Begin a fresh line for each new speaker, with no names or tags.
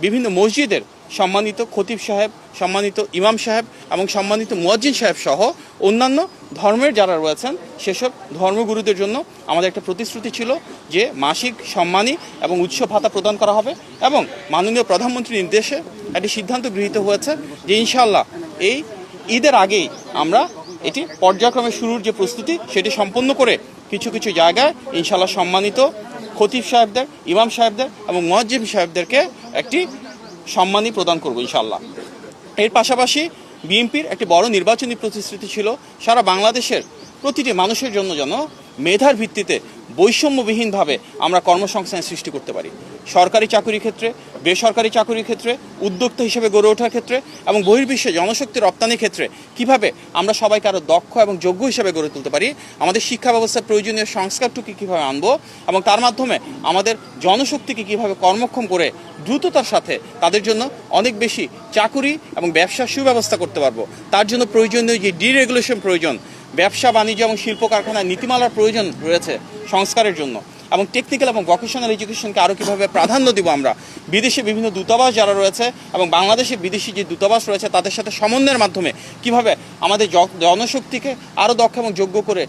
বিভিন্ন মসজিদের সম্মানিত খতিব সাহেব, সম্মানিত ইমাম সাহেব এবং সম্মানিত মুয়াজ্জিন সাহেব সহ অন্যান্য ধর্মের যারা রয়েছেন সেসব ধর্মগুরুদের জন্য আমাদের একটা প্রতিশ্রুতি ছিল যে মাসিক সম্মানী এবং উৎসব ভাতা প্রদান করা হবে এবং মাননীয় প্রধানমন্ত্রীর নির্দেশে একটি সিদ্ধান্ত গৃহীত হয়েছে যে ইনশাআল্লাহ এই ঈদের আগেই আমরা এটি পর্যায়ক্রমে শুরুর যে প্রস্তুতি সেটি সম্পন্ন করে কিছু কিছু জায়গায় ইনশাআল্লাহ সম্মানিত খতিব সাহেবদের, ইমাম সাহেবদের এবং মুয়াজ্জিন সাহেবদেরকে একটি সম্মানী প্রদান করব ইনশাআল্লাহ। এর পাশাপাশি বিএনপির একটি বড় নির্বাচনী প্রতিশ্রুতি ছিল সারা বাংলাদেশের প্রতিটি মানুষের জন্য যেন মেধার ভিত্তিতে বৈষম্যবিহীনভাবে আমরা কর্মসংস্থান সৃষ্টি করতে পারি। সরকারি চাকুরির ক্ষেত্রে, বেসরকারি চাকুরির ক্ষেত্রে, উদ্যোক্তা হিসেবে গড়ে ওঠার ক্ষেত্রে এবং বহির্বিশ্বে জনশক্তি রপ্তানির ক্ষেত্রে কিভাবে আমরা সবাইকে আরও দক্ষ এবং যোগ্য হিসেবে গড়ে তুলতে পারি, আমাদের শিক্ষা ব্যবস্থার প্রয়োজনীয় সংস্কারটুকু কীভাবে আনবো এবং তার মাধ্যমে আমাদের জনশক্তিকে কীভাবে কর্মক্ষম করে দ্রুততার সাথে তাদের জন্য অনেক বেশি চাকুরি এবং ব্যবসার সুব্যবস্থা করতে পারবো। তার জন্য প্রয়োজনীয় যে ডিরেগুলেশন প্রয়োজন, ব্যবসা বাণিজ্য এবং শিল্প কারখানার নীতিমালার প্রয়োজন রয়েছে সংস্কারের জন্য এবং টেকনিক্যাল এবং ভোকেশনাল এডুকেশনকে আরও কীভাবে প্রাধান্য দিব আমরা, বিদেশে বিভিন্ন দূতাবাস যারা রয়েছে এবং বাংলাদেশে বিদেশি যে দূতাবাস রয়েছে তাদের সাথে সমন্বয়ের মাধ্যমে কিভাবে আমাদের জনশক্তিকে আরও দক্ষ এবং যোগ্য করে